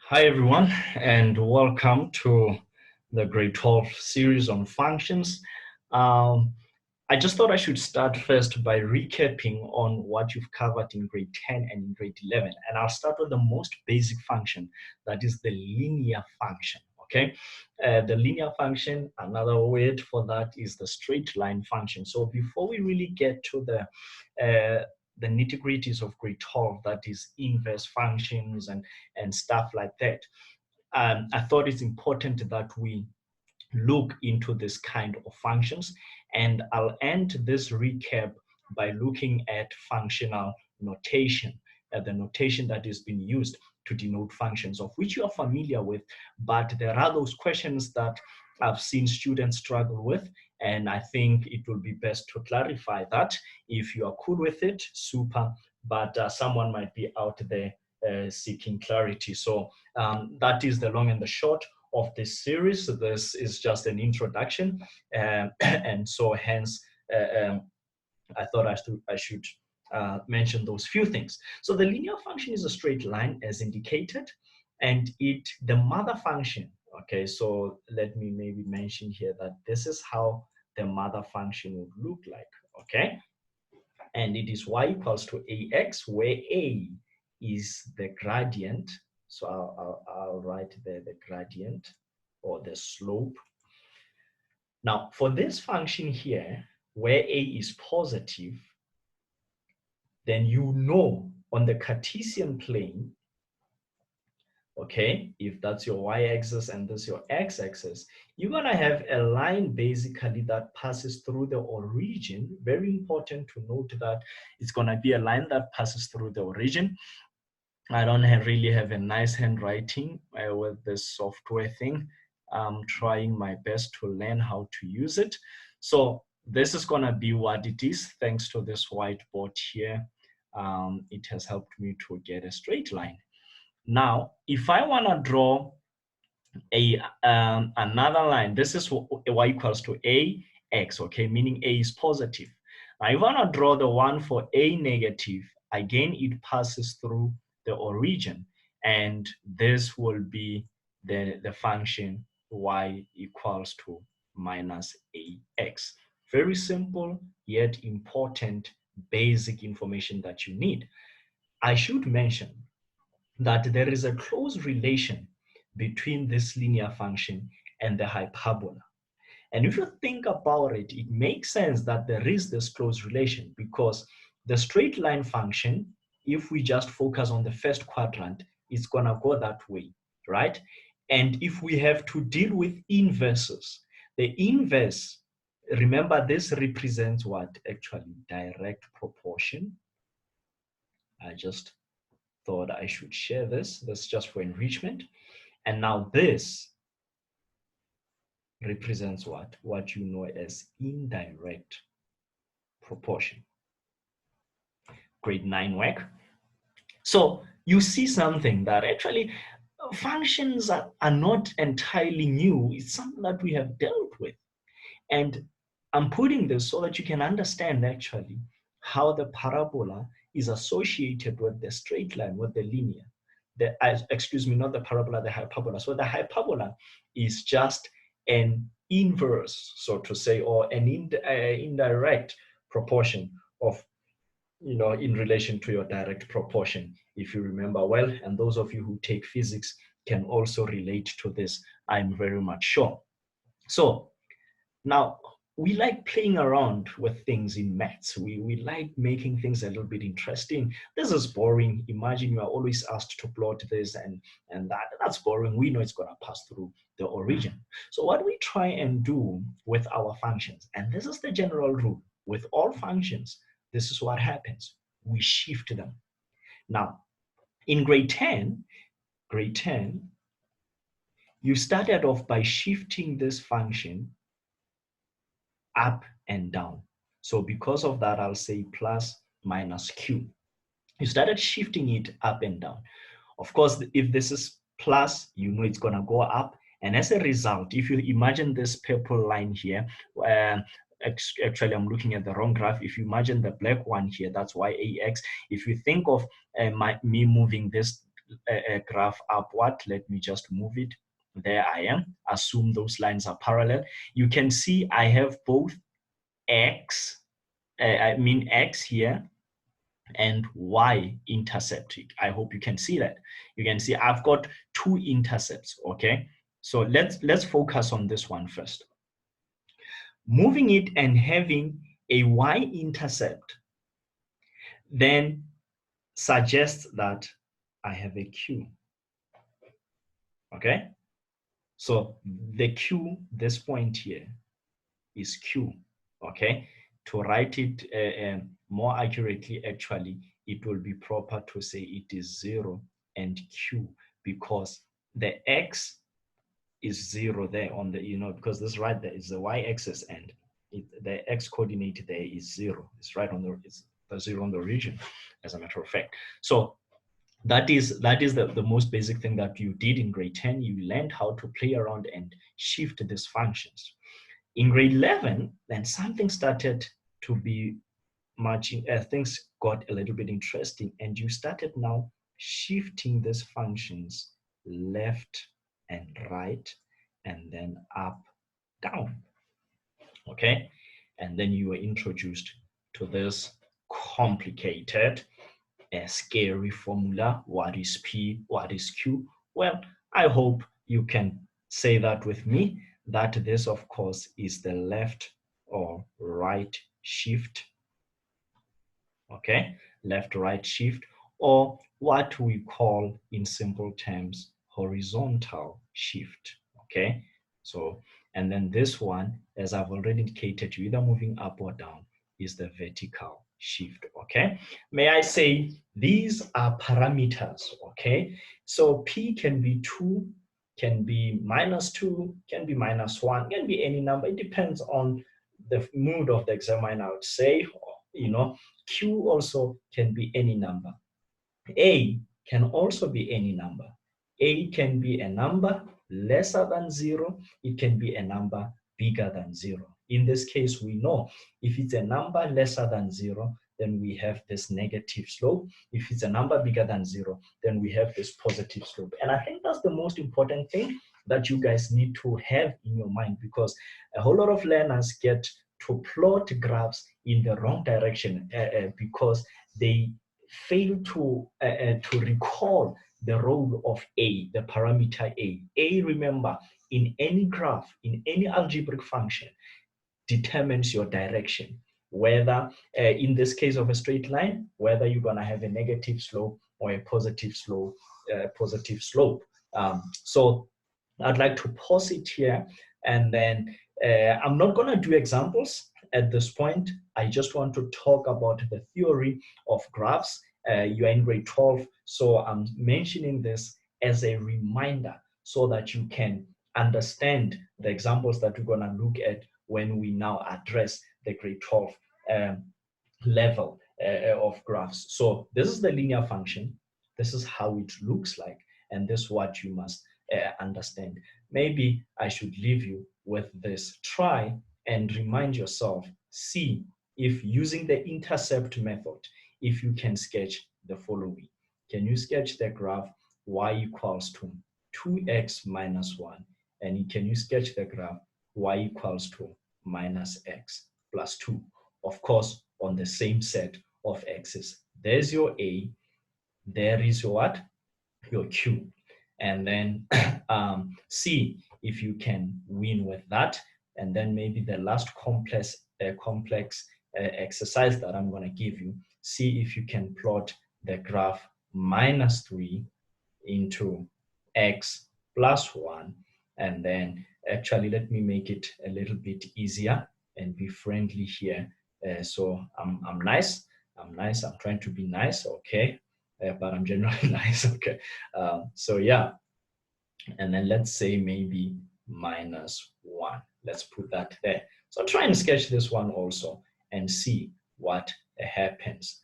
Hi, everyone, and welcome to the grade 12 series on functions. I just thought I should start first by recapping on what you've covered in grade 10 and in grade 11. And I'll start with the most basic function, that is the linear function, okay? The linear function, another word for that is the straight line function. So before we really get to the nitty-gritties of grade 12, that is inverse functions and stuff like that, I thought it's important that we look into this kind of functions. And I'll end this recap by looking at functional notation, the notation that is being used to denote functions, of which you are familiar with, but there are those questions that I've seen students struggle with, and I think it will be best to clarify that. If you are cool with it, super, but someone might be out there seeking clarity. So that is the long and the short of this series. This is just an introduction, and so hence I thought I should mention those few things. So the linear function is a straight line as indicated, and the mother function, okay, so let me maybe mention here that this is how the mother function would look like, okay? And it is y equals to ax, where a is the gradient. So I'll write there the gradient or the slope. Now, for this function here, where a is positive, then you know on the Cartesian plane, okay, if that's your y-axis and this your x-axis, you're gonna have a line basically that passes through the origin. Very important to note that it's gonna be a line that passes through the origin. I don't really have a nice handwriting with this software thing. I'm trying my best to learn how to use it. So this is gonna be what it is thanks to this whiteboard here. It has helped me to get a straight line. Now, if I wanna draw another line, this is y equals to ax, okay, meaning a is positive. Now, if I wanna draw the one for a negative, again, it passes through the origin, and this will be the function y equals to minus ax. Very simple, yet important basic information that you need. I should mention that there is a close relation between this linear function and the hyperbola. And if you think about it, it makes sense that there is this close relation, because the straight line function, if we just focus on the first quadrant, it's gonna go that way, right? And if we have to deal with inverses, the inverse, remember this represents what? Actually, direct proportion. I just thought I should share this. This is just for enrichment. And now this represents what? What you know as indirect proportion. Grade 9 work. So you see something that actually functions are not entirely new. It's something that we have dealt with. And I'm putting this so that you can understand actually how the parabola is associated with the straight line, with the linear. Excuse me, not the parabola, the hyperbola. So the hyperbola is just an inverse, so to say, or an indirect proportion of, in relation to your direct proportion, if you remember well. And those of you who take physics can also relate to this, I'm very much sure. So now, we like playing around with things in maths. We like making things a little bit interesting. This is boring. Imagine you are always asked to plot this and that. That's boring. We know it's going to pass through the origin. So what we try and do with our functions, and this is the general rule, with all functions, this is what happens. We shift them. Now, in grade 10, you started off by shifting this function up and down. So because of that, I'll say plus minus q. You started shifting it up and down. Of course, if this is plus, you know it's gonna go up. And as a result, if you imagine this purple line here, actually I'm looking at the wrong graph. If you imagine the black one here, that's y-ax. If you think of me moving this graph upward. Let me just move it. There I am. Assume those lines are parallel. You can see I have both x, x here, and y intercepting. I hope you can see that. You can see I've got two intercepts, okay? So let's focus on this one first. Moving it and having a y-intercept then suggests that I have a q, okay? So the q, this point here, is q, okay? To write it more accurately, actually, it will be proper to say it is 0 and q, because the x is 0 there on the, because this right there is the y-axis, and the x coordinate there is 0. It's right on it's the 0 on the origin, as a matter of fact. So that is the most basic thing that you did in grade 10. You learned how to play around and shift these functions. In grade 11, then something started to be much, things got a little bit interesting, and you started now shifting these functions left and right, and then up, down, okay? And then you were introduced to this complicated, scary formula. What is P? What is Q? Well, I hope you can say that with me, that this, of course, is the left or right shift, okay? Left, right shift, or what we call in simple terms, horizontal shift, okay? So, and then this one, as I've already indicated, you either moving up or down, is the vertical shift, okay? May I say, these are parameters, okay? So P can be 2, can be -2, can be -1, can be any number. It depends on the mood of the examiner, I would say, Q also can be any number. A can also be any number. A can be a number lesser than 0. It can be a number bigger than 0. In this case, we know if it's a number lesser than 0, then we have this negative slope. If it's a number bigger than 0, then we have this positive slope. And I think that's the most important thing that you guys need to have in your mind, because a whole lot of learners get to plot graphs in the wrong direction because they fail to recall the role of A, the parameter A. A, remember, in any graph, in any algebraic function, determines your direction. Whether, in this case of a straight line, whether you're going to have a negative slope or a positive slope. So I'd like to pause it here, and then I'm not going to do examples at this point. I just want to talk about the theory of graphs. You're in grade 12, so I'm mentioning this as a reminder so that you can understand the examples that we're going to look at when we now address the grade 12 level of graphs. So this is the linear function. This is how it looks like, and this is what you must understand. Maybe I should leave you with this. Try and remind yourself, see if using the intercept method, if you can sketch the following. Can you sketch the graph y equals to 2x minus 1? And can you sketch the graph y equals to minus x plus 2? Of course, on the same set of x's. There's your A, there is your what? Your Q. And then see if you can win with that. And then maybe the last complex exercise that I'm going to give you, see if you can plot the graph -3 into x plus 1. And then actually, let me make it a little bit easier and be friendly here. So I'm nice. I'm trying to be nice, okay? But I'm generally nice, okay? So yeah, and then let's say maybe -1. Let's put that there. So try and sketch this one also and see what happens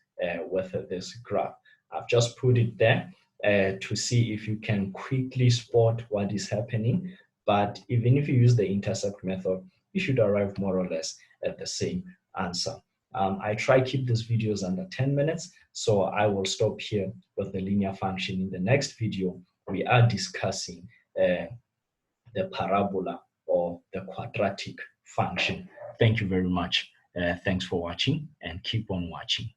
with this graph. I've just put it there to see if you can quickly spot what is happening. But even if you use the intercept method, you should arrive more or less at the same answer. I try keep these videos under 10 minutes, so I will stop here with the linear function. In the next video, we are discussing the parabola or the quadratic function. Thank you very much. Thanks for watching, and keep on watching.